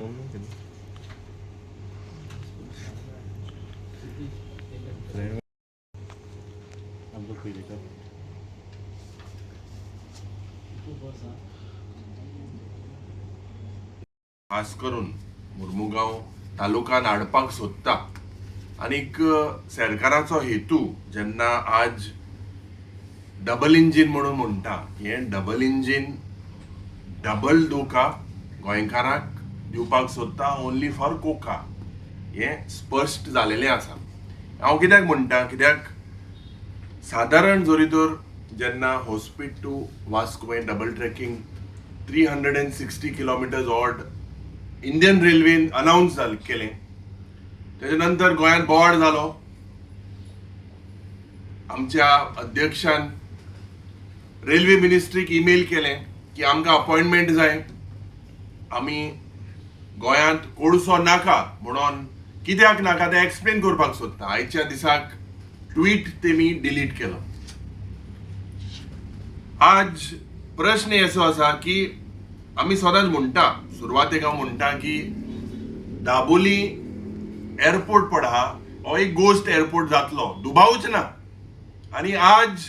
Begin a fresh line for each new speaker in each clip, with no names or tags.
खास करून मुर्मुगांव तालुकान हाडपाक सोदता आनीक सरकाराचो हेतू जेन्ना आज डबल इंजीन म्हणून म्हणटा हे डबल इंजीन डबल धोका गोंयकारांक दिवपाक सोदता ओन्ली फॉर कोका हे स्पश्ट जालेलें आसा. हांव कित्याक म्हणटा कित्याक साधारण जोरी तर जेन्ना हॉस्पीट टू वास्को हें डबल ट्रॅकिंग 360 किलोमिटर्स ऑड इंडियन रेल्वेन अनाउन्स केलें तेजे नंतर गोंयांत बोवाळ जालो. आमच्या अध्यक्षान रेल्वे मिनिस्ट्रीक ईमेल केलें की आमकां अपॉइंटमेंट जाय, आमी गोंयांत कोळसो नाका म्हणून कित्याक नाका तें एक्सप्लेन करपाक सोदता. आयच्या दिसाक ट्वीट तेमी डिलीट केलो. आज प्रश्न असो आसा की आमी सदांच म्हणटा सुरवातेक हांव म्हणटा की दाबोली एअरपोर्ट पड आहा हो एक गोस्ट एअरपोर्ट जातलो, दुबावच ना. आनी आज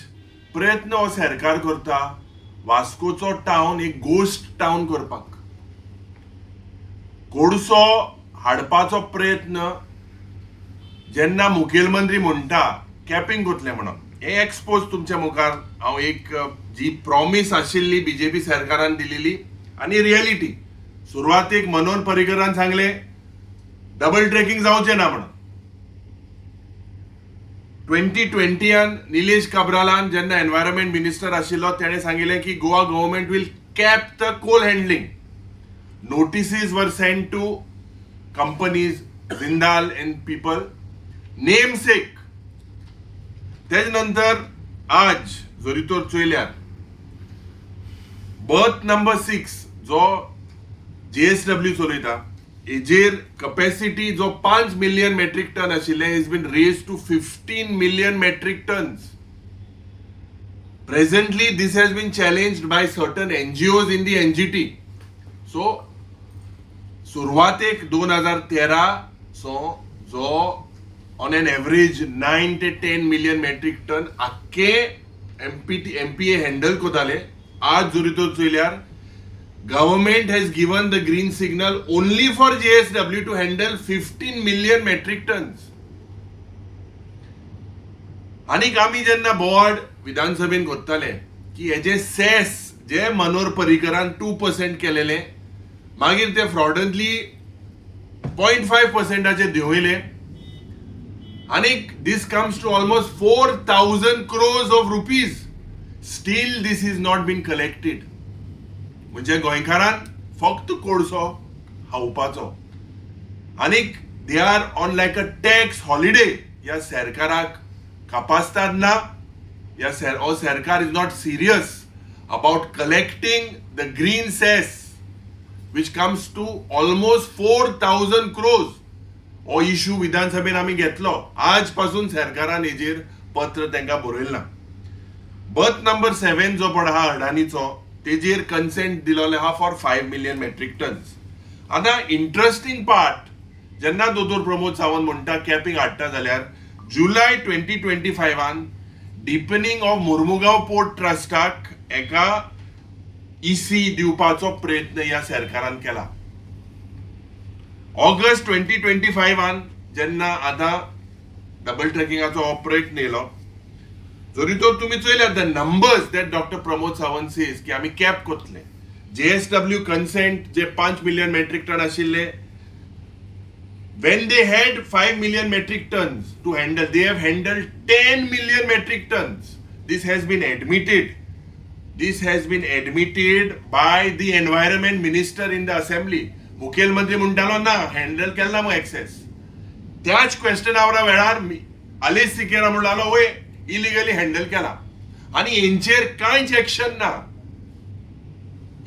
प्रयत्न हो सरकार करता वास्कोचो टावन एक गोस्ट टावन करपाक. कोळसो हाडपाचो प्रयत्न जेन्ना मुखेलमंत्री म्हणटा कॅपिंग कोतलें म्हणून हे एक्सपोज तुमच्या मुखार हांव एक जी प्रॉमिस आशिल्ली बीजेपी सरकारान दिलेली आनी रियलिटी सुरवातेक मनोहर पर्रीकरान सांगलें डबल ट्रॅकिंग जावचें ना म्हणून. 2020 निलेश काब्रालान जेन्ना एनवायरमेंट मिनिस्टर आशिल्लो तेणें सांगिल्लें की Goa government will cap the coal handling. Notices were send to companies Jindal and people name sake. तेज नंतर आज जरी तर चोयल्यार बर्थ नंबर 6 जो JSW चलयता हेजेर कॅपॅसिटी जो 5 मिलियन मेट्रीक टन आशिल्ले is been raise to 15 million metric tons. Presently this has been challenged by certain NGOs in the NGT. So सुरवातेक 2013 सो जो ऑन एन एवरेज 9 ते 10 मिलियन मेट्रीक टन आख्खे MPA handle कोताले. आज जरी तर चोयल्यार government has given the green signal only for JSW to handle 15 million metric tons. आनीक आमी जेन्ना बोवाळ विधानसभेन कोत्ताले की हेजे सेस जे मनोहर पर्रीकरान 2% केलेले मागीर ते फ्रॉडंटली 0.5% देंवयले आनीक this comes to almost 4,000 crores of rupees. Still this is not been collected. म्हणजे गोंयकारान फक्त कोळसो खावपाचो आनीक they are on like a tax holiday. ह्या सरकाराक कापासतात ना, हो सरकार is not serious about collecting the green cess which comes to almost 4,000 crores. हो इश्यू विधानसभेन आमी घेतलो. आज पासून सरकारान हेजेर पत्र तांकां बरयलें ना. बर्थ नंबर 7 जो पड आहा अडानीचो तेजेर कन्सेंट दिलोले आहा फॉर 5 मिलियन मेट्रीक टन्स. आतां इंटरेस्टिंग पार्ट जेन्ना दोतोर प्रमोद सावंत म्हणटा कॅपिंग हाडटा जाल्यार जुलय 2025 डिपनिंग ऑफ मुर्मुगांव पोर्ट ट्रस्टाक एका EC दिवपाचो प्रयत्न ह्या सरकारान केला. ऑगस्ट 2025 जेन्ना आतां डबल ट्रॅकिंगाचो हो प्रयत्न येयलो जरी तर तुम्ही चोयल्यार the numbers that doctor Pramod Sawant says की आमी कॅप कोतले. JSW कन्सेंट जे 5 मिलियन मेट्रीक टन आशिल्ले when they had 5 million metric tons to handle, they have handled 10 million metric tons. This has been admitted. This has been admitted by the environment minister in the assembly. मुखेलमंत्री म्हणटालो ना handle केला मग access. त्याच क्वेश्चनावरा वेळार अलेस सिकेरा म्हणटालो वय illegally handle केला आणि हेंचेर कांयच एक्शन ना.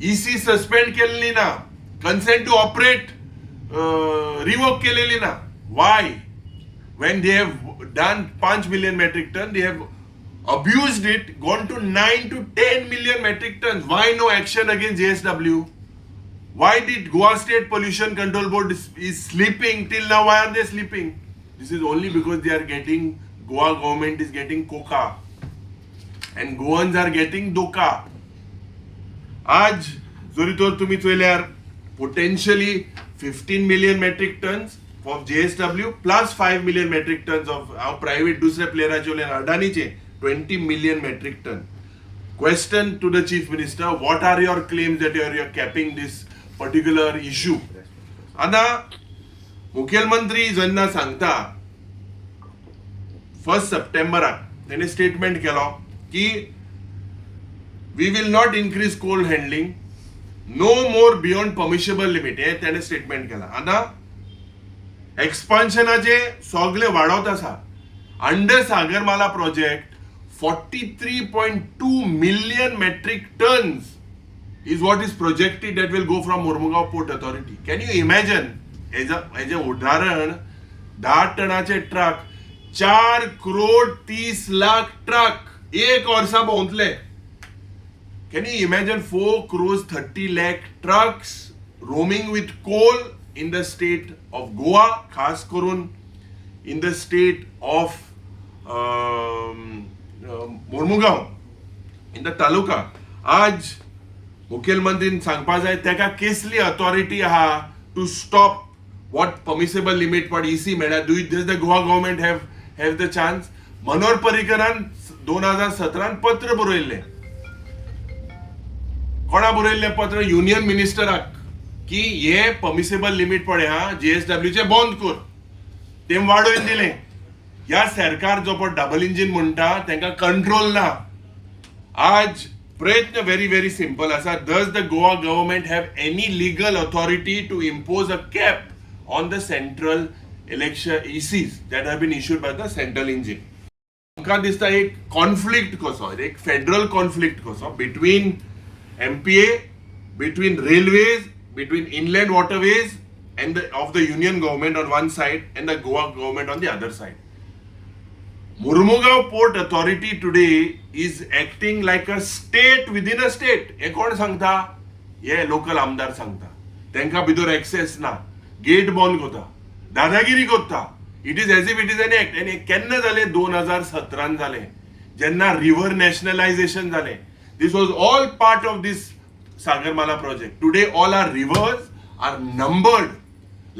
EC सस्पेंड केलेली ना, कन्सेंट टू ऑपरेट रिवोक केलेली ना. Y? when they have done 5 million metric ton, they have abused it, gone to 9 to 10 million metric tons. Why no action against JSW? Why did Goa State Pollution Control Board is sleeping till now? Why are they sleeping? This is only because they are getting, Goa government is getting coca and Goans are getting doka. आज जरी तर तुम्ही चोयल्यार potentially 15 million metric tons of JSW plus 5 million metric tons of our private दुसरे प्लेयराचे उलयन अडानीचे 20 million metric ton. Question to the Chief Minister, what are your claims that you are capping this particular issue? आता मुखेलमंत्री जेन्ना सांगता 1 सप्टेंबराक तेणे statement केलो की we will not increase coal handling, no more beyond permissible limit. हे त्याने statement केला. आता एक्सपान्शनाचे सगळे वाढवत आसा. Under Sagarmala project 43.2 million metric tons is what is projected that will go from Mormugao Port Authority. Can you imagine? As उदाहरण 10 टनाचे truck 4 crore 30 lakh truck एक वर्सा भोंवतले. Can you imagine 4 crores 30 lakh trucks roaming with coal in the state of Goa, khas karun in the state of Mormugao, in the taluka. आज मुखेलमंत्रीन सांगपा जाय तेका केसली authority आहा to stop what permissible limit but EC मेळ्ळा. Does the Goa government have the chance? Manohar पर्रीकरान 2017 पत्र बरयल्लें. कोणा बरयल्लें पत्र? युनियन मिनिस्टराक की हे परमिसिबल लिमिट पळय हा JSW चे बंद कर. तेम वाडोवन दिलें. ह्या सरकार जो पण डबल इंजिन म्हणटा तांकां कंट्रोल ना. आज प्रयत्न व्हेरी व्हेरी सिंपल आसा. Does the Goa government have any legal authority to impose a cap on the central election ECs that have been issued by the central engine? म्हाका दिसता एक कॉन्फ्लिक्ट कसो, एक फेडरल कॉन्फ्लिक्ट कसो between MPA, between railways, between inland waterways and of the union government on one side and the Goa government on the other side. Mormugao Port Authority today is acting like a state within a state. हे कोण सांगता? हे local आमदार सांगता. तांकां भितर access ना, gate बंद करता, दादागिरी करता. It is as if it is an act. आनी केन्ना जालें? 2017 जालें जेन्ना रिव्हर नॅशनलायझेशन जालें. This was all part of this Sagarmala project. Today all our rivers are numbered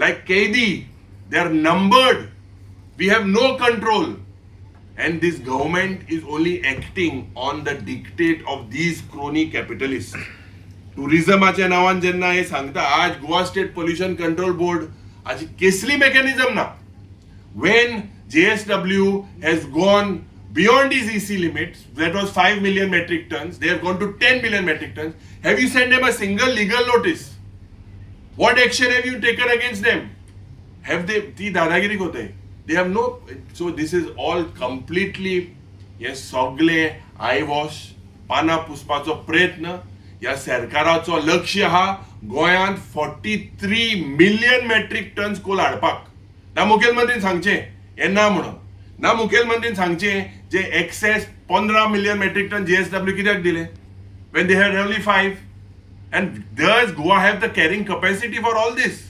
like Kaidi. They are numbered. We have no control. And this government is only acting on the dictate of these crony capitalists. Tourismaच्या नावान जेन्ना हे सांगता आज Goa State Pollution Control Board हाची कसली mechanism ना. When JSW has gone beyond these EC limits, that was 5 million metric tons, they have gone to 10 million metric tons. Have you sent them a single legal notice? What action have you taken against them? Have they, ती दादागिरी होते? They have no, so this is all completely, yes, सगळे eyewash, पाना पुसपाचो प्रयत्न. या सरकाराचो लक्ष्य हा गोंयांत 43 million metric tons कोल हाडपाक. ना मुखेलमंत्रीन सांगचे हे ना म्हणून. ना मुखेलमंत्रीन सांगचे जे access 15 million metric ton JSW कित्याक दिले when they had only 5? And does Goa have the carrying capacity for all this?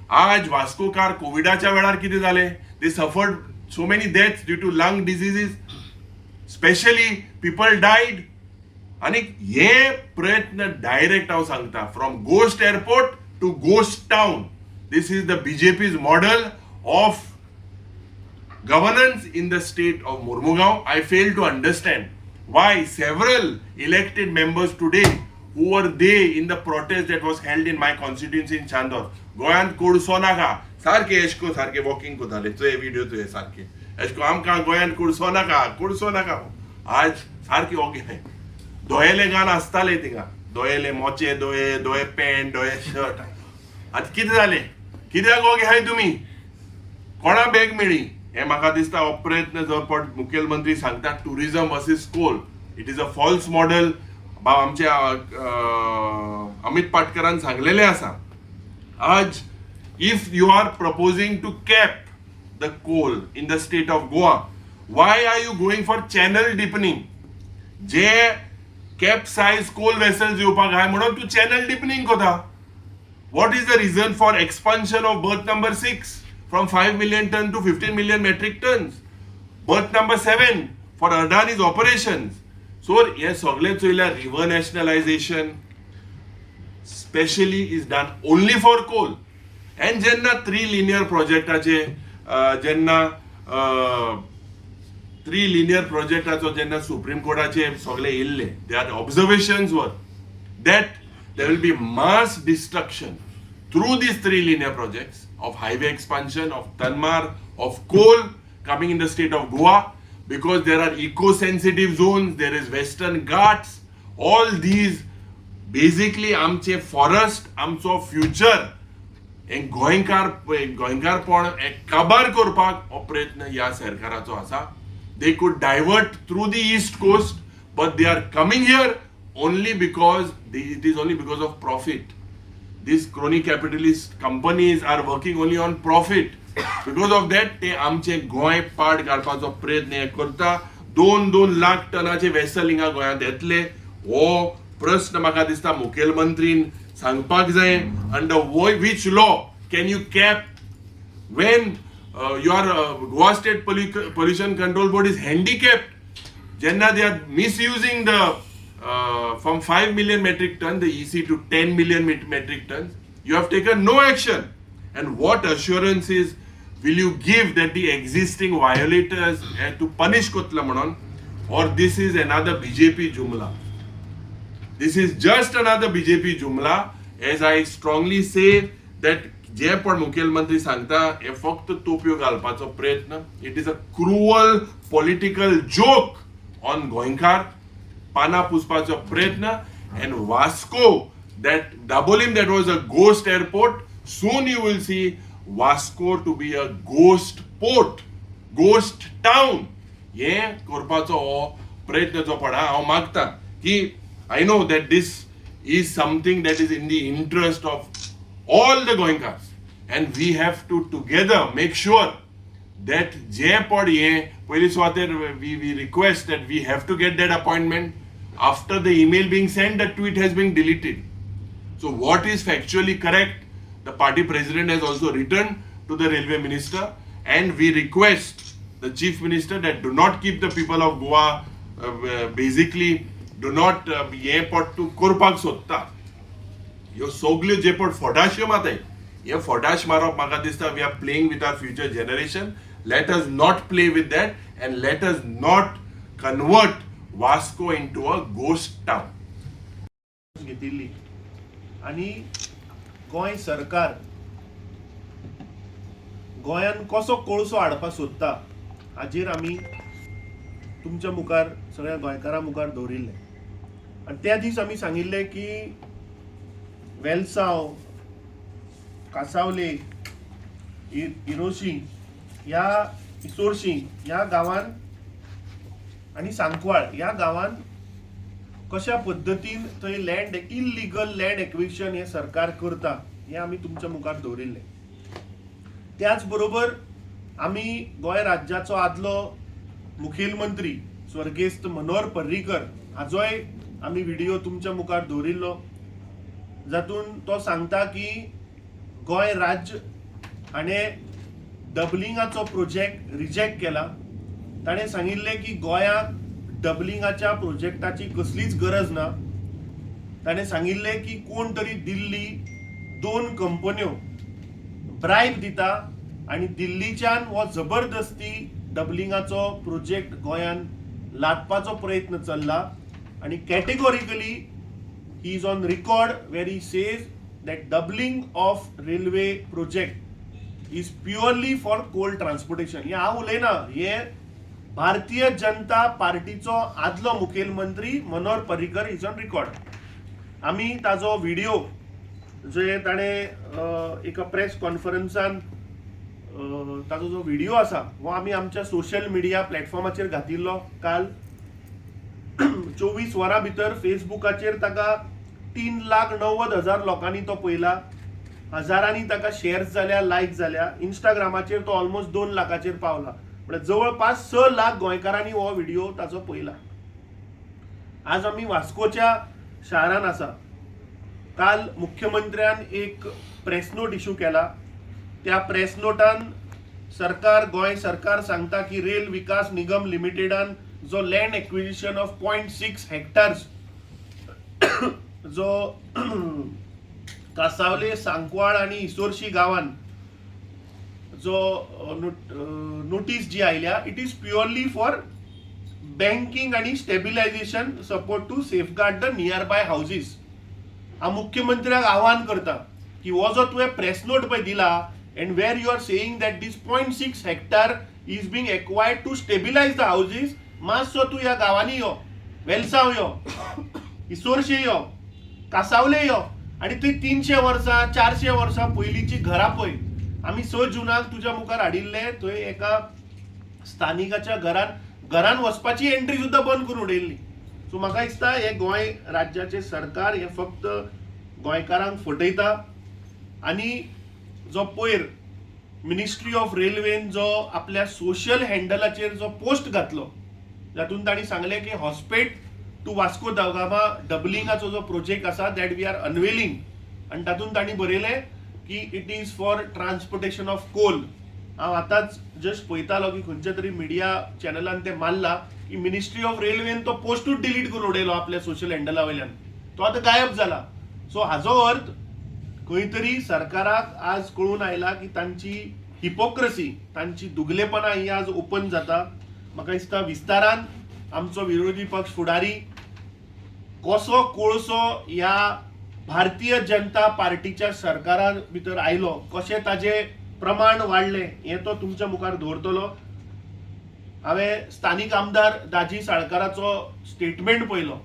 आज वास्कोकार कोविडाच्या वेळार कितें जालें? They suffered so many deaths due to lung diseases. Especially people died. आणि हे प्रयत्न direct हांव सांगता from ghost airport to ghost town. This is the BJP's model of governance in the state of Mormugao. I fail to understand why several elected members today who were there in the protest that was held in my constituency in Chandor, गोयांत कोळसो नाका सारखे एशको सारखे walking कोताले तुये video तुये सारखे एशको आमकां गोयांत कोळसो नाका. आज सारखे ओगे दोयेले गान आसताले थिंगा, दोयेले मोचे, दोये पॅन्ट, दोये शर्ट. आतां कितें जालें? कित्याक ओगे हाय तुमी? कोणा बॅग मेळ्ळी? हे म्हाका दिसता हो प्रयत्न जो पण मुखेलमंत्री सांगता tourism versus coal, it is a false model. आमच्या अमित पाटकरान सांगलेले आसा. आज if you are proposing to cap the coal in the state of Goa, why are you going for channel deepening? जे कॅप सायज कोल वेसल्स येवपाक हाय म्हणून तू चॅनल डिपनिंग कोता. What is the reason for expansion of berth number 6 from 5 million ton to 15 million metric tons? Berth number 7 for Adani's operations. So हे सगळे चोयल्या river nationalization specially is done only for coal. And जेन्ना 3 linear projectaचे जेन्ना 3 linear projectaचो जेन्ना supreme कोर्टाचे सगळे येयल्ले, their observations were that there will be mass destruction through these 3 linear projects of highway expansion, of Tanmar, of coal coming in the state of Goa, because there are eco-sensitive zones, there is Western Ghats, all these basically आमचे forest, आमचो future एक गोंयकारपण एक काबार करपाक हो प्रयत्न ह्या सरकाराचो आसा. They could divert through the east coast, but they are coming here only because it is only because of profit. These crony capitalist companies are working only on profit. Because of that, ते आमचे गोंय पाड घालपाचो प्रयत्न करता. 2 lakh टनाचे vessel हिंगा गोंयांत येतले. हो प्रश्न म्हाका दिसता मुखेलमंत्रीन सांगपाक जाय. Under which law can you cap when your Goa State Pollution Control Board is handicapped? Jenna they are misusing the from 5 million metric ton the EC to 10 million metric tons. You have taken no action. And what assurances will you give that the existing violators have to punish Kotla Manon? Or this is another BJP Jumla? This is just another BJP Jumla. As I strongly say that जे पण मुखेलमंत्री सांगता हे फक्त तोपयो घालपाचो प्रयत्न. It is a cruel political joke on गोंयकार. पाना पुसपाचो प्रयत्न. And Vasco, that Dabolim, that was a ghost airport, soon you will see Vasco to be a ghost port, ghost town. हे करपाचो हो प्रयत्न जो पडा हांव मागता की I know that this is something that is in the interest of all the Goenkars, and we have to together make sure that je pod ye payli swater we request that we have to get that appointment. After the email being sent, the tweet has been deleted. So what is factually correct, the party president has also written to the railway minister, and we request the chief minister that do not keep the people of Goa basically do not ye pod to korpak sotta. Yo soglio je pod fodash matay. Ye fodash marop maka dista we are playing with our future generation. Let us not play with that, and let us not convert Vasco into a ghost town.
घेतिल्ली आणि गोंय सरकार गोंयान कसो कोळसो हाडपाक सोदता हाजेर आमी तुमच्या मुखार सगळ्या गोंयकारां मुखार दवरिल्ले. आणि त्या दीस आमी सांगिल्ले की वेलसांव, कासावले, इरोशी ह्या इसोरशी ह्या गांवांत आणि सांकवाळ ह्या गांवांत कशा पद्धतीन थंय लँड इल्लिगल लँड एक्विजिशन हे सरकार करता हे आमी तुमच्या मुखार दवरिल्ले. त्याच बरोबर आमी गोंय राज्याचो आदलो मुखेलमंत्री स्वर्गेस्त मनोहर पर्रीकर हाजोय आमी व्हिडिओ तुमच्या मुखार दवरिल्लो, जातून तो सांगता की गोंय राज्य हाणें डबलिंगाचो प्रोजेक्ट रिजेक्ट केला. ताणें सांगिल्लें की गोंयाक डबलिंगाच्या प्रोजेक्टाची कसलीच गरज ना. ताणें सांगिल्लें की कोण तरी दिल्ली 2 कंपन्यो ब्रायब दिता आनी दिल्लीच्यान हो जबरदस्ती डबलिंगाचो प्रोजेक्ट गोंयान लादपाचो प्रयत्न चल्ला. आनी categorically he is on record वेर he says that doubling of railway project is purely for coal transportation. हे हांव उलयना, हे भारतीय जनता पार्टीचो आदलो मुखेलमंत्री Manohar Parrikar is on record. आमी ताजो व्हिडिओ जे ताणें एका प्रेस कॉन्फरन्सान ताजो जो व्हिडिओ आसा हो आमी आमच्या सोशल मिडिया प्लॅटफॉर्माचेर घातिल्लो. काल 24 वरां भितर फेसबुकाचेर ताका 3,90,000 लोकांनी तो पळयला. हजारांनी ताका शेअर्स जाल्या, लायक जाल्या. इंस्टाग्रामाचेर तो ऑलमोस्ट 2 लाखाचेर पावला. म्हणजे जवळपास 6 लाख गोंयकारांनी हो व्हिडिओ ताचो पळयला. आज आमी वास्कोच्या शारान आसा. काल मुख्यमंत्र्यान एक प्रेस नोट इश्यू केला. त्या प्रेस नोटान गोय सरकार सांगता की रेल विकास निगम लिमिटेडान जो लँड एक्विजिशन ऑफ 0.6 हेक्टर्स जो कासावले, सांकवाळ आणि इसोरशी गावान जो नोटीस जी आयल्या, it is purely for banking आणि stabilization support to safeguard the nearby houses. हा मुख्यमंत्र्याक आव्हान करता की हो जो तुवें प्रेस नोट पळय दिला and where you are saying that this 0.6 hectare is being acquired to stabilize the houses, मातसो तू या गावांनी यो, वेलसाव यो, इसोरशे यो, कासावले यो, आणि ती 300 वर्सां 400 वर्सां पयलींची घरां पळय. आमी 6 जुनाक तुज्या मुखार हाडिल्ले, थंय एका स्थानिकाच्या घरान वचपाची एंट्री सुद्धा बंद करून उडयल्ली. सो म्हाका दिसता हे गोंय राज्याचे सरकार हे फक्त गोंयकारांक फटयता. आणि जो पयर मिनिस्ट्री ऑफ रेल्वेन जो आपल्या सोशल हँडलाचेर जो पोस्ट घातलो, जातून तांणी सांगले की हॉस्पेट टू वास्को दा गामा डबलिंगाचो जो प्रोजेक्ट आसा दॅट वी आर अनवेलिंग, आणि तातूंत तांणी बरयले की it is for transportation of coal. हांव आतांच जस्ट पळयतालो की खंयच्या तरी मिडिया चॅनलान ते मारला की मिनिस्ट्री ऑफ रेल्वेन तो पोस्टूच डिलीट करून उडयलो आपल्या सोशल हँडला वयल्यान, तो आतां गायब जाला. सो हाजो अर्थ खंय तरी सरकाराक आज कळून आयला की तांची हिपोक्रेसी, तांची दुगलेपणा ही आज ओपन जाता. म्हाका दिसता विस्तारान आमचो विरोधी पक्ष फुडारी कसो कोळसो ह्या भारतीय जनता पार्टीच्या सरकारा भितर आयलो, कशें ताजे प्रमाण वाडले हे तो तुमच्या मुखार दवरतलो. हांवें स्थानिक आमदार दाजी साळकाराचो स्टेटमेंट पळयलो.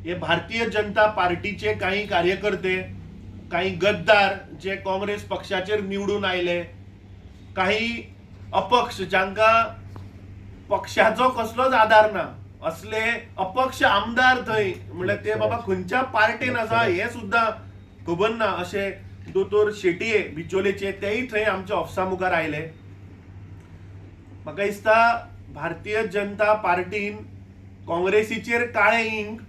हे भारतीय जनता पार्टीचे काही कार्यकर्ते, काही गद्दार जे काँग्रेस पक्षाचेर निवडून आयले, काही अपक्ष जांकां पक्षाचो कसलोच आधार ना, असले अपक्ष आमदार थंय म्हणल्यार ते बाबा खंयच्या पार्टेन आसा हे सुद्धा खबर ना, अशे दोतोर शेटये बिचोलेचे तेय थंय आमच्या ऑफिसा मुखार आयले. म्हाका दिसता भारतीय जनता पार्टीन काँग्रेसीचेर काळे इंक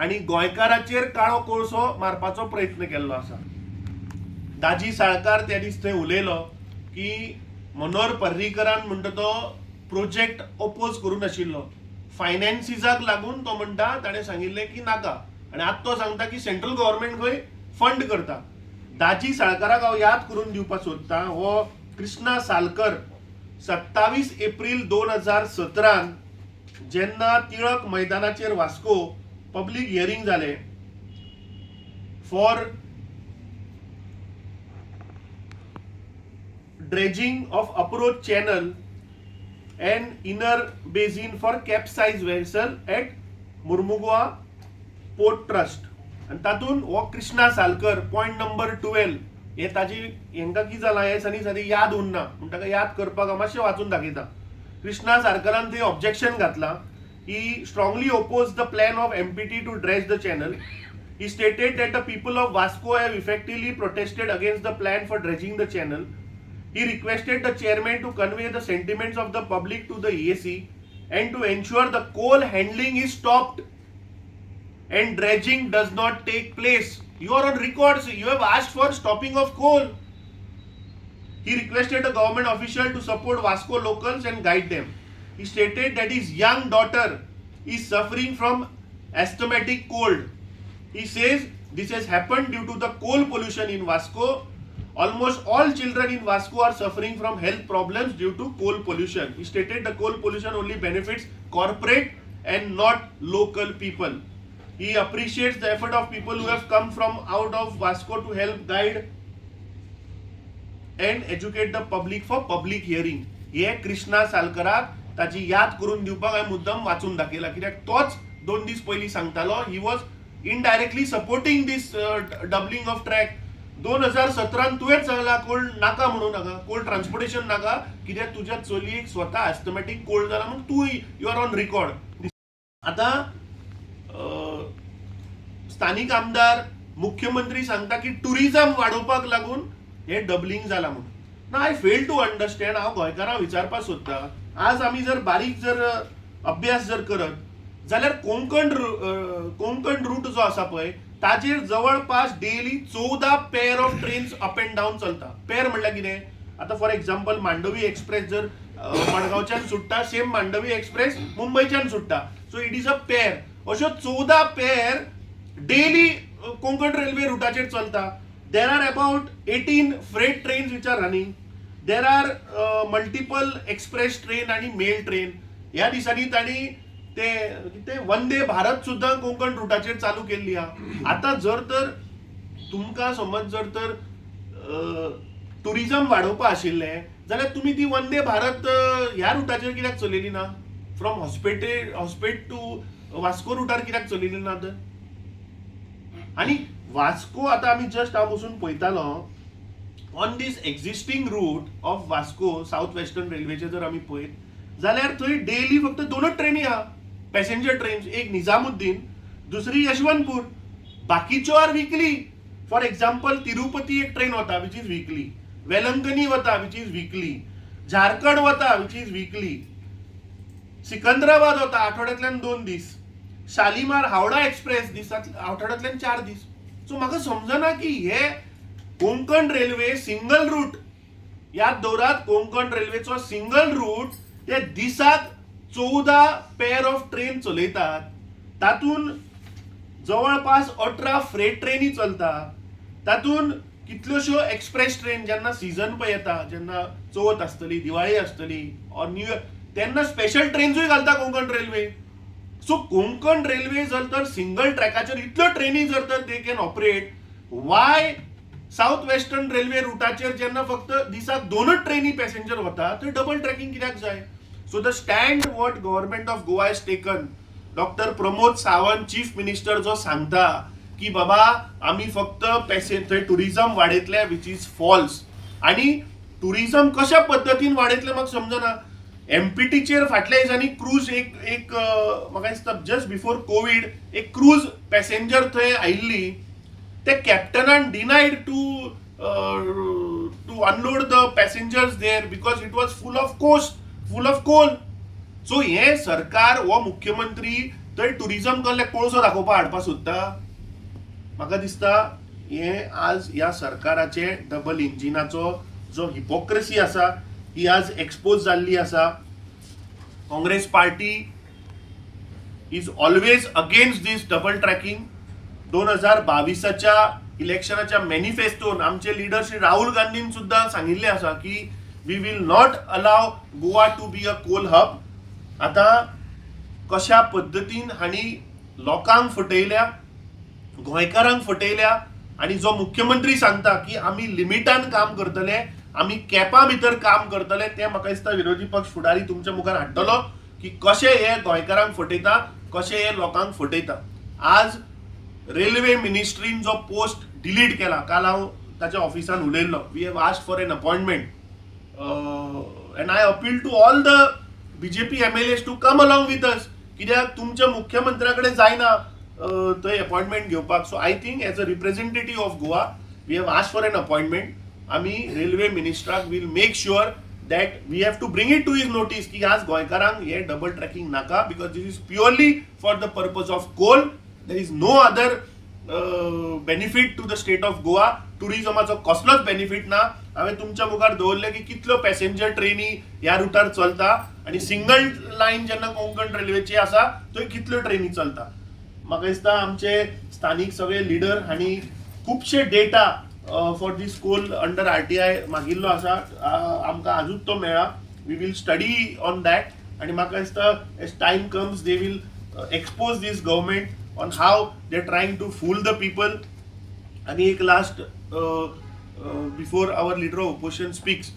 आणि गोंयकाराचेर काळो कोळसो मारपाचो प्रयत्न केल्लो आसा. दाजी साळकार त्या दीस थंय उलयलो की मनोहर पर्रीकरान म्हणटा तो प्रोजेक्ट ओपोज करूं नाशिल्लो, फायनान्सिसाक लागून तो म्हणटा ताणें सांगिल्लें की नाका, आणि आतां तो सांगता की सेंट्रल गव्हर्नमेंट खंय फंड करता. दाजी साळकाराक हांव याद करून दिवपाक सोदता, हो कृष्णा सालकर 27 एप्रील 2017 जेन्ना टिळक मैदानाचेर वास्को पब्लिक हियरिंग जाले for dredging of approach channel and inner basin for capesize vessel at Mormugao port ट्रस्ट, आणि तातूंत हो कृष्णा सालकर पॉइंट नंबर 12 हे ताजी हांकां कितें जालां हे सादी याद उरना पूण ताका याद करपाक हांव मातशें वाचून दाखयता. कृष्णा सालकरान थंय ऑब्जेक्शन घातलां. He strongly opposed the plan of MPT to dredge the channel. He stated that the people of Vasco have effectively protested against the plan for dredging the channel. He requested the chairman to convey the sentiments of the public to the EAC and to ensure the coal handling is stopped and dredging does not take place. You are on record. You have asked for stopping of coal. He requested a government official to support Vasco locals and guide them. He stated that his young daughter is suffering from asthmatic cold. He says this has happened due to the coal pollution in Vasco. Almost all children in Vasco are suffering from health problems due to coal pollution. He stated the coal pollution only benefits corporate and not local people. He appreciates the effort of people who have come from out of Vasco to help guide and educate the public for public hearing. हे कृष्णा सालकराक ताची याद करून दिवपाक हांवें मुद्दम वाचून दाखयला, कित्याक तोच 2 दीस पयलीं सांगतालो he was indirectly supporting this doubling of track. 2017 तुवेंच सांगला कोल्ड नाका म्हणून नाका, कोल्ड ट्रान्सपोर्टेशन नाका, कित्याक तुज्या चलयेक स्वता एस्थमॅटीक कोल्ड जाला म्हणून तूं यू आर ऑन रेकॉर्ड. आतां स्थानिक आमदार मुख्यमंत्री सांगता की टुरिझम वाडोवपाक लागून हे डबलिंग जाला म्हणून. ना आय फेल टू अंडरस्टँड. हांव गोंयकारांक विचारपाक सोदता, आज आमी जर बारीक जर अभ्यास जर करत जाल्यार कोंकण रूट जो आसा पळय ताजेर जवळपास daily 14 pair of trains up and down चलता. पेअर म्हणल्यार कितें, आता फॉर एक्झाम्पल मांडवी एक्सप्रेस जर मडगांवच्यान सुट्टा, सेम मांडवी एक्सप्रेस मुंबयच्यान सुट्टा, so it is a pair. अश्यो 14 पेअर डेली कोंकण रेल्वे रुटाचेर चलता. There are about 18 freight trains which are running. There are multiple express train आणि मेल ट्रेन. ह्या दिसांनी तांणी ते वंदे भारत सुद्धा कोंकण रुटाचेर चालू केल्ली आहा. आता जर तर तुमकां समज जर तर टुरिझम वाडोवपा आशिल्लें जाल्यार तुमी ती वंदे भारत ह्या रुटाचेर कित्याक चलयली ना? फ्रॉम हॉस्पेट टू वास्को रुटार कित्याक चलयली ना तर? आणि वास्को आता आमी जस्ट हांव बसून पळयतालो on this existing route of Vasco south western रेल्वेचे जर आमी पळयत जाल्यार थंय डेली फक्त 2च ट्रेनी आहा पॅसेंजर ट्रेन्स. एक निजामुद्दीन, दुसरी यशवंतपूर. बाकीच्यो are weekly. For example Tirupati एक ट्रेन वता विच इज वीकली, वेलंकनी वता विच इज वीकली, झारखंड वता विच इज वीकली, सिकंदराबाद वता आठवड्यातल्यान 2 दीस, शालिमार हावडा एक्सप्रेस दिसात आठवड्यातल्यान 4 दीस. सो म्हाका समजना की हे कोंकण रेल्वे सिंगल रूट, याद दवरात, कोंकण रेल्वेचो सिंगल रूट ते दिसाक 14 पेअर ऑफ ट्रेन चलयतात. तातून जवळपास 18 फ्रेट ट्रेनी चलता. तातून कितल्योश्यो एक्सप्रेस ट्रेन जेन्ना सीझन पळय येता, जेन्ना चवथ आसतली, दिवाळी आसतली ऑर न्यू इयर, तेन्ना स्पेशल ट्रेन्सूय घालता Konkan railway. So Konkan railway जर तर सिंगल ट्रॅकाचेर इतल्यो ट्रेनी जर तर they can operate, why south western railway रुटाचेर जेन्ना फक्त दिसाक 2च ट्रेनी पॅसेंजर वता थंय डबल ट्रॅकिंग कित्याक जाय? So the stand what government of Goa has taken, doctor Pramod Sawant chief minister जो सांगता की बाबा आम्ही फक्त थंय टुरिझम वाडयतले विच इज फॉल्स. आणि टुरिझम कशा पद्दतीन वाडयतले म्हाका समजना. एमपीटीचेर फाटल्या दिसांनी क्रूज एक म्हाका दिसता जस्ट बिफोर कोविड एक क्रूज पॅसेंजर थंय आयिल्ली. ते कॅप्टनान denied to unload the passengers there because it was full of coal. So हे सरकार हो मुख्यमंत्री थंय टुरिझम कडले कोळसो दाखोवपा हाडपा सोदता. म्हाका दिसता हे आज ह्या सरकाराचे डबल इंजिनाचो जो हिपोक्रेसी आसा ही आज एक्सपोज जाल्ली आसा. Congress party is always against this double tracking. 2022च्या इलेक्शनाच्या मॅनिफेस्टोन आमचे लीडर श्री राहुल गांधीन सुद्धा सांगिल्ले आसा की we will not allow Goa to be a coal hub. आता कशा पद्दतीन हांणी लोकांक फटयल्या, गोंयकारांक फटयल्या. आणि जो मुख्यमंत्री सांगता की आम्ही लिमिटान काम करतले, आम्ही कॅपा भितर काम करतले, ते म्हाका दिसता विरोधी पक्ष फुडारी तुमच्या मुखार हाडटलो की कशे हे गोंयकारांक फटयता, कशे हे लोकांक फटयता. आज रेल्वे मिनिस्ट्रीन जो पोस्ट डिलीट केला, काल हांव ताच्या ऑफिसान उलयल्लो, we have asked for an appointment and I appeal to all the BJP MLAs to come along with us. कित्याक तुमच्या मुख्यमंत्र्या कडेन जायना थंय अपॉइंटमेंट घेवपाक. So I think as a representative of Goa we have asked for an appointment. आम्ही railway मिनिस्टराक will make sure that we have to bring it to his notice की आज गोंयकारांक हे डबल ट्रॅकिंग नाका, because this is purely for the purpose of coal. There is no other benefit to the state of Goa. टुरिझमाचो कसलोच benefit ना. हांवें तुमच्या मुखार दवरले की कितल्यो पॅसेंजर ट्रेनी ह्या रुटार चलता आणि सिंगल लायन जेन्ना कोंकण रेल्वेची आसा थंय कितल्यो ट्रेनी चलता. म्हाका दिसता आमचे स्थानीक सगळे लिडर हांणी खुबशे data for this coal under RTI मागिल्लो आसा. आमकां आजूच तो मेळ्ळा. We will study on that. आणि म्हाका दिसता as time comes they will expose this government on how they are trying to fool the people. आणि एक last before our leader of opposition speaks,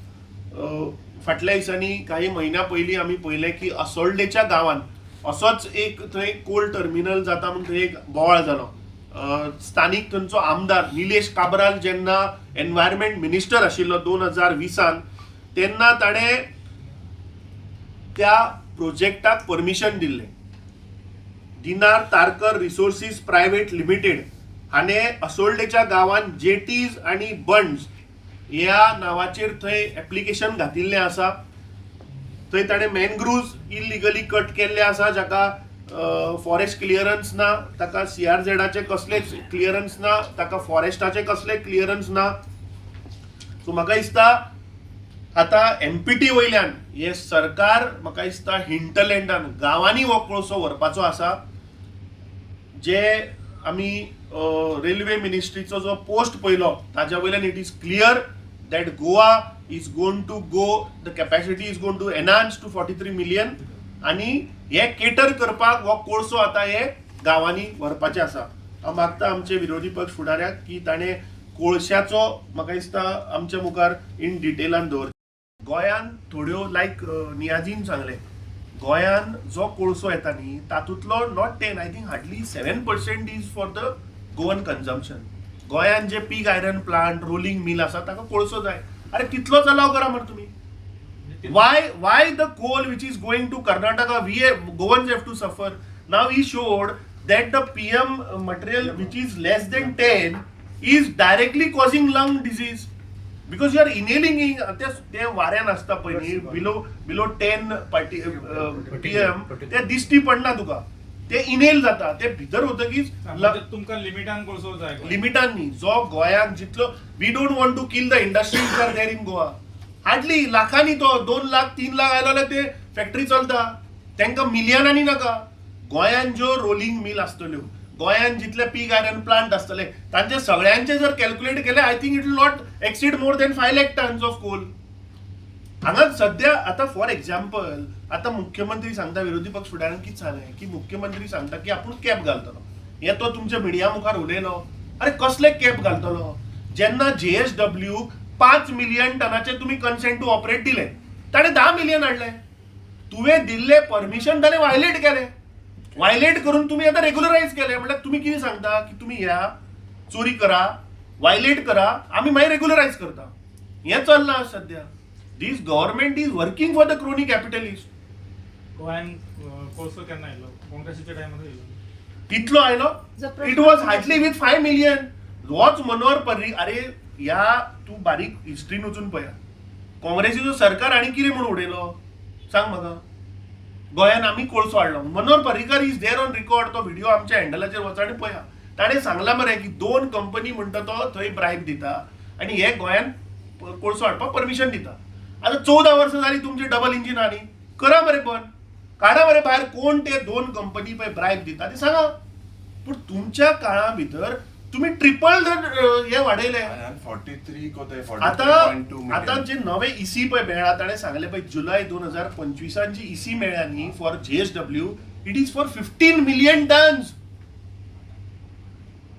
फाटल्या दिसांनी काही महिन्या पयलीं आमी पळयलें की असोल्डेच्या गांवांत असोच एक थंय कोल टर्मिनल जाता म्हणून थंय एक बोवाळ जालो. स्थानीक थंयचो आमदार निलेश काब्राल जेन्ना एनवायरमेंट मिनिस्टर आशिल्लो 2020 तेन्ना ताणें त्या प्रोजेक्टाक परमिशन दिल्लें. दिनार तारकर रिसोर्सीस प्रायव्हेट लिमिटेड हाणें असोल्डेच्या गांवांत जेटीज आणि बंड्स ह्या नांवाचेर थंय एप्लिकेशन घातिल्लें आसा. थंय ताणें मॅनग्रुव्ज इलिगली कट केल्ले आसा, जाका फॉरेस्ट क्लियरन्स ना, ताका CRZचे कसलेच क्लियरन्स ना, ताका फॉरेस्टाचे कसले क्लियरन्स ना. सो म्हाका दिसता आता MPT वयल्यान हे सरकार म्हाका दिसता हिंटलँडान गांवांनी हो कोळसो व्हरपाचो आसा. जे आमी रेल्वे मिनिस्ट्रीचो जो पोस्ट पयलो ताच्या वयल्यान it is clear that Goa is going to go, the capacity is going to enhance to 43 million आणि हे केटर करपाक हो कोळसो आता हे गांवांनी व्हरपाचे आसा. हांव मागता आमचे विरोधी पक्ष फुडाऱ्याक की ताणे कोळशाचो म्हाका दिसता आमच्या मुखार इन डिटेलान दवर. गोंयान थोड्यो लायक नियाजीन सांगले, गोंयान जो कोळसो येता न्ही तातूंतलो not 10, I think hardly 7% is for the Goan consumption. गोंयान जे पीग आयरन प्लांट, रोलिंग मिल आसा ताका कोळसो जाय. अरे कितलोच अलाव करा मरे तुम्ही. Why the coal which is going to Karnataka, Goans have to suffer? Now he showed that the PM material which is less than 10 is directly causing lung disease because you are inhaling ते वाऱ्यान असता पळय below 10 PM ते दिश्टी पडना तुका, ते inhale जाता, ते भितर होतकीच
तुमकां लिमिटान कोळसो जाय.
लिमिटान न्ही. जो गोंयाक जितलो we don't want to kill the industries are there in Goa. Hardly लाखांनी तो 2 लाख 3 लाख आयलो जाल्यार ते फॅक्टरी चलता. तांकां मिलियनांनी नाका. गोंयान ज्यो रोलिंग मिल आसतल्यो, गोंयान जितले पीग आयरन प्लांट आसतले तांचे सगळ्यांचे जर कॅल्क्युलेट केले I think it will not exceed more than 5 lakh tons of coal. हांगा सध्या आता फॉर एक्झाम्पल आता मुख्यमंत्री सांगता, विरोधी पक्ष फुडाऱ्यान कितें सांगलें की मुख्यमंत्री सांगता की आपूण कॅप घालतलो. हे तो तुमच्या मिडिया मुखार उलयलो. अरे कसले कॅप घालतलो जेन्ना JSW 5 मिलियन टनाचे तुम्ही कन्सेंट टू ऑपरेट दिले, ताणे 10 मिलियन हाडले. तुवें दिल्ले परमिशन ताणे वायलेट केले. वायलेट करून तुम्ही आता रेग्युलरायज केले. म्हणजे तुम्ही किती सांगता की तुम्ही या चोरी करा, वायलेट करा, आम्ही मागीर रेग्युलरायज करता. हे चल्लां सध्या. This government is working for the crony capitalist.
गोंयान कोळसो केन्ना आयलो? काँग्रेसीच्या टायमार आयलो.
कितलो आयलो? It was hardly with 5 million. होच मनोहर पर्रीकर. अरे या तू बारीक हिस्ट्रीन वचून पळया, काँग्रेसीचो सरकार आनी कितें म्हणून उडयलो सांग म्हाका. गोंयान आमी कोळसो हाडलो. Manohar Parrikar is there on record. तो व्हिडिओ आमच्या हँडलाचेर वचा आनी पळया. ताणें सांगलां मरे की 2 कंपनी म्हणटा तो थंय ब्रायब दिता आनी हे गोंयान कोळसो हाडपाक परमिशन दिता. आता 14 वर्सां जाली तुमची डबल इंजिन आनी करा मरे बंद, काढा मरे भायर. कोण ते 2 कंपनी पळय ब्रायब दिता ते सांगा. पूण तुमच्या काळा भितर तुम्ही ट्रिपल हे वाडयले.
43
आता जे नवे EC पळय मेळ्ळा ताणें सांगले पळय जुलय 2025 जी EC मेळ्ळ्या न्ही for JSW, it is for 15 million tons.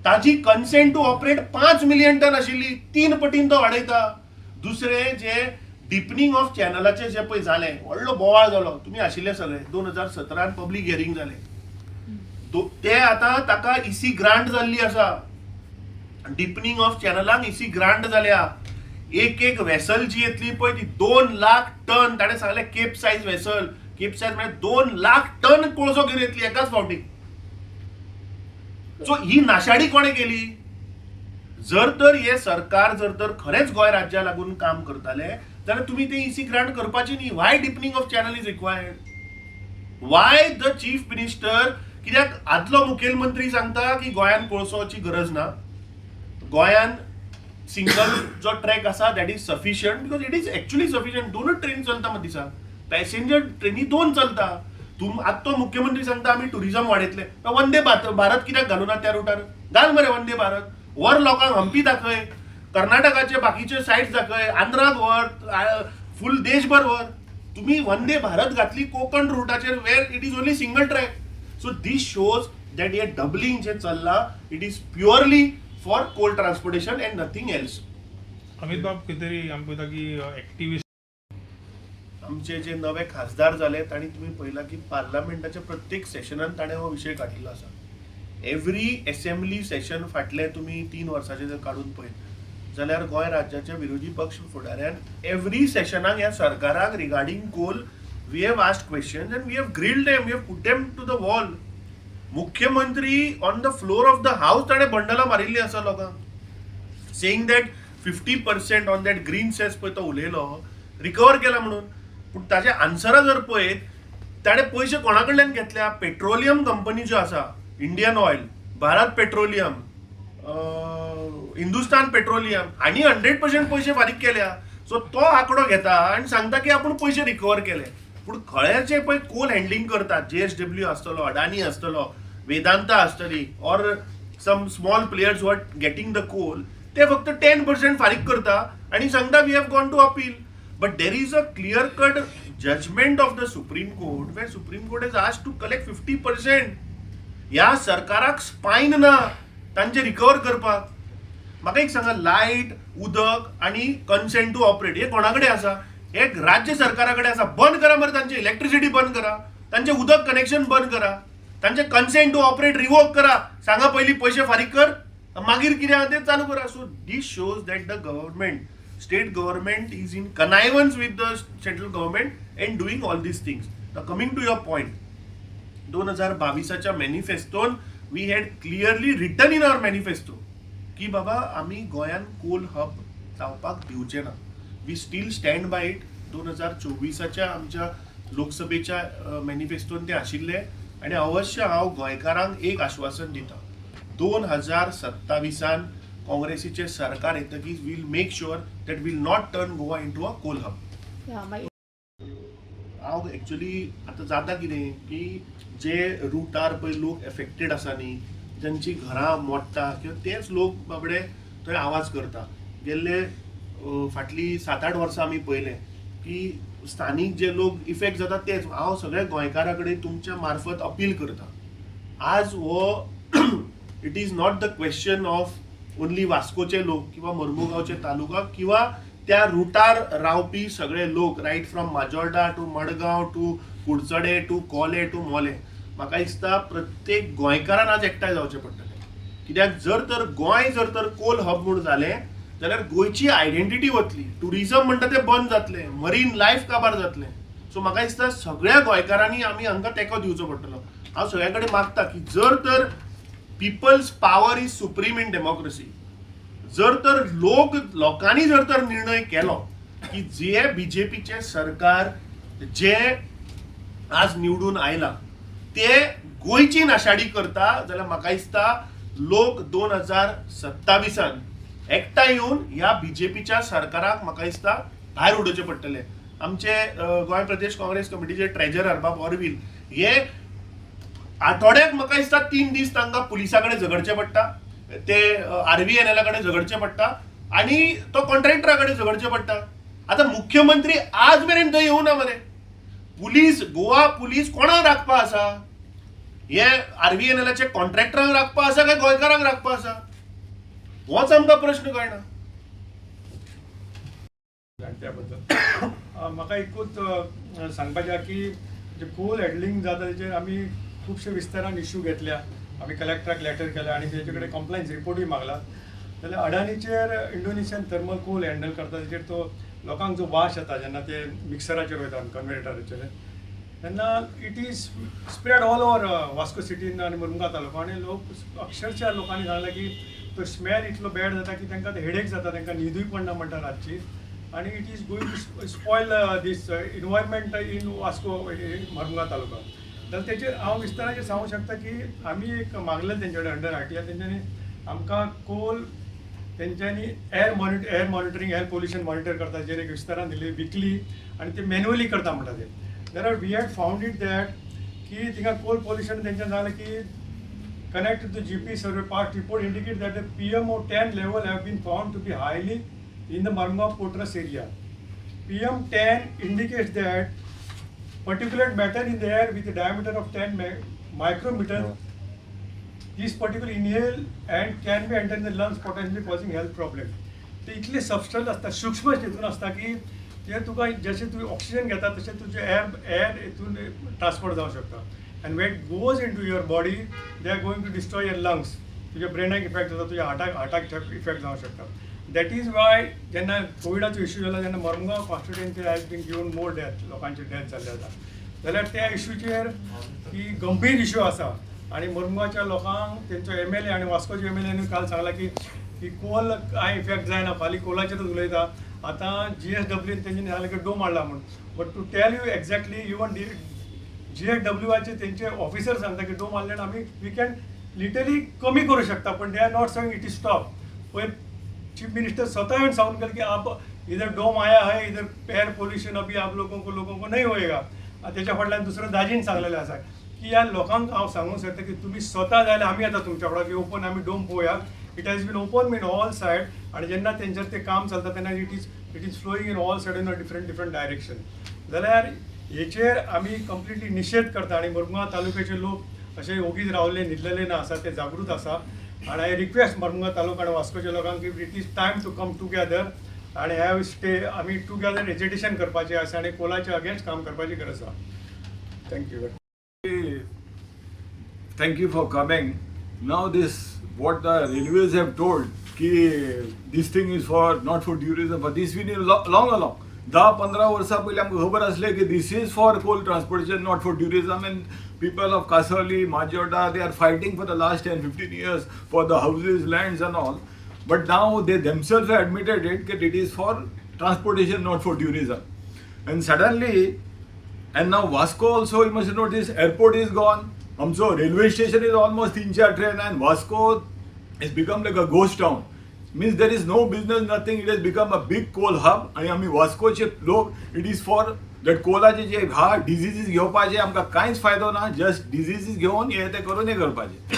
ताजी consent to operate 5 million ton आशिल्ली, 3 पटीन तो वाडयता. दुसरे जे डिपनिंग ऑफ चॅनलाचे जे पळय जाले, व्हडलो बोवाळ जालो, तुम्ही आशिल्ले सगळे. 2017 पब्लीक हियरिंग जाले. ते आता ताका EC ग्रांट जाल्ली आसा. डिपनिंग ऑफ चॅनलांक EC ग्रांट जाल्या. एक वेसल जी येतली पळय ती 2 लाख टन. ताणें सांगलें cape size vessel. Cape size म्हणजे 2 लाख टन कोळसो घेवन येतली एकाच फावटी. सो ही नाशाडी कोणे केली? जर तर हे सरकार जर तर खरेंच गोंय राज्या लागून काम करताले जाल्यार तुम्ही ते EC ग्रांट करपाची न्ही. Y deepening of channel is required? Why the chief minister? कित्याक आदलो मुखेलमंत्री सांगता की गोंयान कोळसोची गरज ना, गोंयान सिंगल जो ट्रॅक आसा that is sufficient because it is actually sufficient. 2च ट्रेन चलता मग दिसा. पॅसेंजर ट्रेनी 2 चलता. आतां तो मुख्यमंत्री सांगता आमी टुरिझम वाडयतले. वंदे भारत कित्याक घालूना त्या रुटार? घाल मरे वंदे भारत. वर लोकांक हंपी दाखय, कर्नाटकाचे बाकीचे सायट्स दाखय, आंध्राक वर, फुल देशभर वर. तुम्ही वंदे भारत घातली कोकण रुटाचेर वेर it is only single track. So this shows that हे डबलिंग जे चल्ला it is purely for coal transportation and nothing else.
Amit Bab कितें तरी आमी पळयता की एक्टिविस्ट
आमचे जे नवे खासदार जाले तांणी तुम्ही पळयला की पार्लमेंटाच्या प्रत्येक सेशनान ताणें हो विशय काडिल्लो आसा. एव्हरी असेंब्ली सेशन फाटले तुम्ही 3 वर्सांचे जर काडून पळयत जाल्यार गोंय राज्याच्या विरोधी पक्ष फुडाऱ्यान एव्हरी सेशनाक ह्या सरकाराक regarding coal we have asked questions and we have grilled them, we have put them to the wall. मुख्यमंत्री on the floor of the house ताणें बंडलां मारिल्लीं आसा लोकांक, saying that 50% on that green cess पळय तो उलयलो रिकवर केला म्हणून. पूण ताचे आन्सरां जर पळयत ताणे पयशे कोणा कडल्यान घेतल्या? पेट्रोलियम कंपनी ज्यो आसा, Indian oil, Bharat petroleum, Hindustan petroleum हांणी 100% पयशे फारीक केल्या. सो तो आंकडो घेता आनी सांगता की आपूण पयशे रिकवर केले. पूण खळे जे पळय कोल हँडलिंग करतात, JSW आसतलो, अडानी आसतलो, वेदांता आसतली, or some small players who are getting the coal, ते फक्त 10% फारीक करता आनी सांगता we have gone to appeal. But there is a clear cut judgment of the supreme court where supreme court is asked to collect 50%. ह्या सरकाराक spine ना तांचे रिकवर करपाक. म्हाका एक सांगा, लायट, उदक आणि कन्सेंट टू ऑपरेट हे कोणाकडे आसा? एक राज्य सरकाराकडे आसा. बंद करा मरे तांचे इलेक्ट्रिसिटी बंद करा, तांचे उदक कनेक्शन बंद करा, तांचे कन्सेंट टू ऑपरेट रिवोक करा. सांगा पयलीं पयशे फारीक कर, मागीर कितें आहा तें चालू करा. So this shows that the government, state government is in connivance with the central government and doing all these things. Coming to your point, 2022च्या मॅनिफेस्टोन we had clearly written in our manifesto की बाबा आम्ही गोंयान coal hub जावपाक दिवचे ना. We still stand by it. 2024च्या आमच्या लोकसभेच्या मॅनिफेस्टोन ते आशिल्ले आणि अवश्य हांव गोंयकारांक एक आश्वासन दिता, 2027 काँग्रेसीचे सरकार येतकीच will make sure that will not turn Goa into a coal hub. हांव एक्चुअली आतां जाता कितें की जे रुटार पळय लोक एफेक्टेड आसा न्ही, ज्यांची घरां मोडटा किंवा तेच लोक बाबडे थंय आवाज करता. गेल्ले फाटली 7-8 वर्सां आमी पळयलें की स्थानीक जे लोक इफेक्ट जाता तेच. हांव सगळ्या गोंयकारा कडेन तुमच्या मार्फत अपील करता, आज हो it is not the question of only वास्कोचे लोक किंवा मर्मुगांवचे तालुका किंवा त्या रुटार रावपी सगळे लोक, right from Majorda to Madgaon to Kudchade to Colem to Mollem. म्हाका दिसता प्रत्येक गोंयकारान आज एकठांय जावचें पडटलें. कित्याक जर तर गोंय जर तर कोल हब म्हूण जालें जाल्यार गोंयची आयडेंटिटी वतली, टुरिझम म्हणटा तें बंद जातलें, मरीन लायफ काबार जातलें. सो म्हाका दिसता सगळ्या गोंयकारांनी आमी हांकां तेंको दिवचो पडटलो. हांव सगळ्या कडेन मागता की जर तर people's power is supreme in democracy, जर तर लोकांनी जर तर निर्णय केलो की जे BJPचे सरकार जे आज निवडून आयला ते गोंयची नाशाडी करता, जाल्यार म्हाका दिसता लोक 2027 एकठांय येवन ह्या BJPच्या सरकाराक म्हाका दिसता भायर उडोवचे पडटले. आमचे गोंय प्रदेश काँग्रेस कमिटीचे ट्रेजरर बाब ऑरवील हे आठवड्याक म्हाका दिसता 3 दीस तांकां पुलिसा कडेन झगडचें पडटा, ते RVNL कडेन झगडचें पडटा आनी तो कॉन्ट्रॅक्टरा कडेन झगडचें पडटा. आतां मुख्यमंत्री आज मेरेन थंय येवना मरे. पुलीस, गोवा पुलीस कोणाक राखपा आसा? हे RVNLचे कॉन्ट्रॅक्टरांक राखपा आसा काय गोंयकारांक राखपा आसा? होच आमकां प्रश्न कळना.
त्या बद्दल म्हाका एकूच सांगपाचें की जे कोल हँडलिंग जाता तेचेर आमी खुबशे विस्तारान इश्यू घेतल्या. आमी कलेक्टराक लेटर केला आणि तेचे कडेन कंप्लेंट्स रिपोर्टूय मागला. जाल्यार अडानीचेर इंडोनेशियन थर्मल कोल हँडल करता तेचेर तो लोकांक जो वास येता जेन्ना ते मिक्सराचेर वयता कन्वेटराचेर, तेन्ना it is spread all over Vasco सिटीन आनी मुर्मुगांव तालुका. आनी लोक अक्षरशः लोकांनी सांगला की तो स्मेल इतलो बॅड जाता की तांकां ते हेडेक जाता, तांकां न्हिदूय पडना म्हणटा रातची. आणि it is going to spoil this environment in Vasco Mormugao taluka. जाल्यार तेचेर हांव विस्ताराचेर सांगूंक शकता की आमी एक मागलें तेंचे कडेन अंडर RTI. तेंच्यांनी आमकां कोल तेंच्यांनी air monitoring, air pollution monitor करता जेर एक विस्तारान दिली विकली आणि ते मॅन्युअली करता म्हणटा ते. जाल्यार we had found it that की थिंगा कोल पोल्युशन तेंच्यान जालें की connected to GP survey past report indicate that the PM10 level have been found to be highly in the Marmugao Potras area. PM10 indicates that particulate matter in the air with a diameter of 10 micrometer is particularly inhaled and can be entered in the lungs, potentially causing health problem. ते इतले substance असतात, सूक्ष्म हितून असता की ते तुका जशें तूं ऑक्सिजन घेता तशें तुजें एअर हितून ट्रान्सपोर्ट जावंक शकता. And when it goes into your body, they are going to destroy your lungs. तुझ्या ब्रेनाक इफेक्ट जाता, तुझ्या हार्टाक इफेक्ट जावंक शकता. दॅट इज वाय जेन्ना कोविडाचो इश्यू जाला तेन्ना Mormugao constituency has been given more death, लोकांचे डेथ जाल्ले आसा. जाल्यार त्या इश्यूचेर ही गंभीर इश्यू आसा आनी मर्मुगांवच्या लोकांक तेंचो MLA आनी वास्कोच्या MLAनी काल सांगला की कोल कांय इफेक्ट जायना, फाल्यां कोलाचेरच उलयता. आतां GSW तेंच्यांनी सांगलें की डोम हाडला म्हूण. But to tell you exactly even GSWचे त्यांचे ऑफिसर सांगता की डोम मारल्यानं आम्ही वी कॅन लिटरली कमी करू शकता, पण they are not saying it is stop. पण चीफ मिनिस्टर स्वतः येऊन सांगून गेले की आप इधर डोम आया है, इधर एअर पोल्यूशन अभी आप लोगों को नहीं होएगा. त्याच्या फाटल्यान दुसरं दाजीन सांगलेलं असा की या लोकांक हांव सांगूंक सोदता की तुम्ही स्वता जाय आम्ही आता तुमच्या वांगडा की ओपन आम्ही डोम पळोवया. It has been open in all side, आणि जेन्ना तेंचेर ते काम चलता तेन्ना it is flowing in all side in a different direction. जाल्यार हेचेर आमी कंप्लिटली निशेध करता, आणि मुरगांव तालुक्याचे लोक असे ओगीच रावले न्हिदलेले ना आसा, ते जागृत आसा. आणि आय रिक्वेस्ट मुरगांव तालुका आणि वास्कोच्या लोकांक की it is time to come together आणि हॅव स्टे आमी टुगेदर एजिटेशन करपाचें आसा आणि कोलाच्या अगेन्स्ट काम करपाची गरज आसा. Thank you.
Thank you for coming. Now what the railways have told, ki this thing is not for tourism, but this we knew long along. 10-15 वर्षा पहिले आमकां खबर असले की this is for coal transportation, not for tourism, and people of Kasarli, Majota, they are fighting for the last 10-15 years for the houses, lands and all. But now they themselves have admitted that it is for transportation, not for tourism. And suddenly, and now Vasco also, you must notice, airport is gone. Also, railway station is almost 3-4 train, and Vasco has become like a ghost town. Means there is no business, nothing. It has become a big coal hub. आणि आम्ही वास्कोचे लोक, it is for that कोलाचे जे डिजीजीस घेवपाचे आमकां कांयच फायदो ना. Just डिजीजीस घेवन हे ते करून हे करपाचे.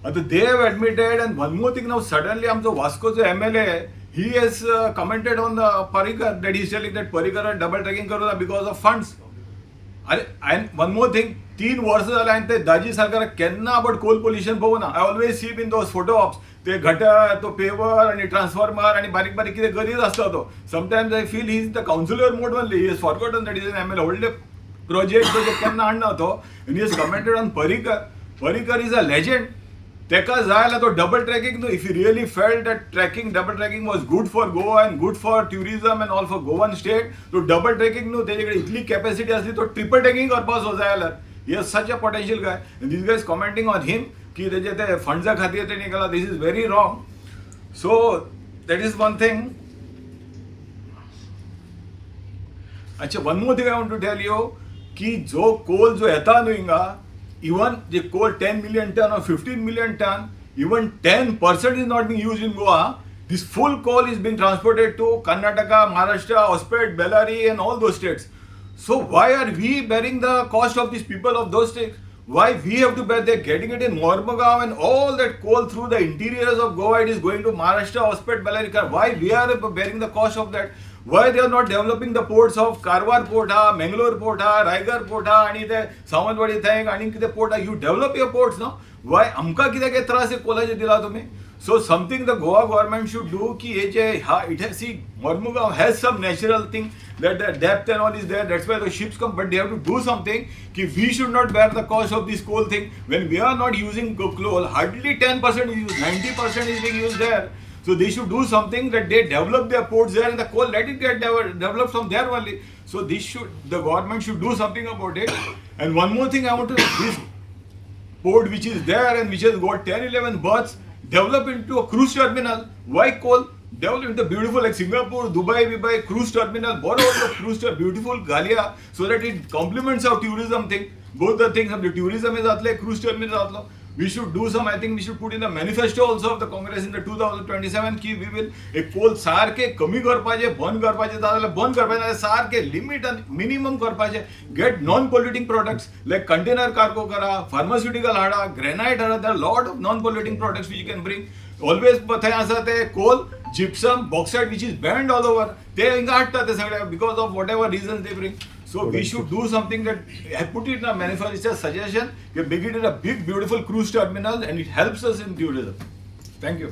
आता they have admitted, and one more thing now, suddenly आमचो वास्कोचो MLA, he has commented on the Parrikar, that he is telling that Parrikar double tracking करूना because of funds. And one more thing, 3 वर्ष झाले आणि ते दाजी सरकार केन्ना about coal pollution पळोवना. I always see in those photo ops, ते gutter, तो पेवर आणि ट्रान्सफॉर्मर आणि बारीक बारीक कितें गरज आसता तो. Sometimes I feel he is the councillor mode only. He is forgotten that is an MLA. व्हडले प्रोजेक्ट तो केन्ना हाडना तो. आनी he is commented on Parrikar. Parrikar is a legend. तेका जाय जाल्यार तो डबल ट्रॅकिंग न्हू. If you really felt that double tracking was good for Goa and good for tourism and all for Goan state, तो डबल ट्रॅकिंग न्हू. तेजे कडेन इतली capacity असली तो ट्रिपल ट्रॅकिंग करपाचो जाय जाल्यार. He is such a potential guy. This guy is commenting on him की तेजे ते फंड्सा खातीर तेणी केला. This is very wrong. So that is one thing. अच्छा, one more thing I want to tell you की जो कोल जो येता न्हू हिंगा, even the coal 10 million ton or 15 million ton, even 10% is not being used in Goa. This full coal is being transported to Karnataka, Maharashtra, Hospet, Bellary and all those states. So why are we bearing the cost of these people of those states? Why we have to bear? They're getting it in Mormugao and all that coal through the interiors of Goa. It is going to Maharashtra, Hospet, Bellary. Why we are bearing the cost of that? Why they are not developing the ports of Karwar port ha, Mangalore port ha, Raigar port ha, आणि ते सावंतवाडी थंय आणि कितें port ha? You develop your ports now. Why आमकां कित्याक हे त्रास कोलाचे दिला तुम्ही? So something the Goa government should do की हे जे it has, see, Mormugao has some natural thing that the depth and all is there. That's why the ships come, but they have to do something ki we should not bear the cost of this coal thing. When we are not using coal, hardly 10% is used, 90% is being used there. So they should do something that they develop their ports there and the coal let it get developed from there only. So the government should do something about it. And one more thing I want to, this port which is there and which has got 10-11 berths, develop into a cruise terminal. Why coal? Develop into beautiful like Singapore, Dubai, cruise terminal, borrow the cruise terminal, beautiful Galia, so that it complements our tourism thing. Both the things, the tourism is atle, cruise terminal atlo. We should do some, I think we should put in the manifesto also of the Congress in the 2027 की we will एक Coal सारखे कमी करपाचे, बंद करपाचे, जाल्यार बंद करपाचे, सारखे लिमिट and minimum करपाचे. Get non-polluting products like container cargo करा, pharmaceutical Hada, granite Hada. There are a lot of non-polluting products which you can bring. Always थंय आसा ते coal, gypsum, bauxite which is banned all over. ते हिंगा हाडटा ते सगळे because of whatever reasons they bring. So we should do something that I put it in a manifesto suggestion. We make it a big beautiful cruise terminal and it helps us in tourism. Thank you.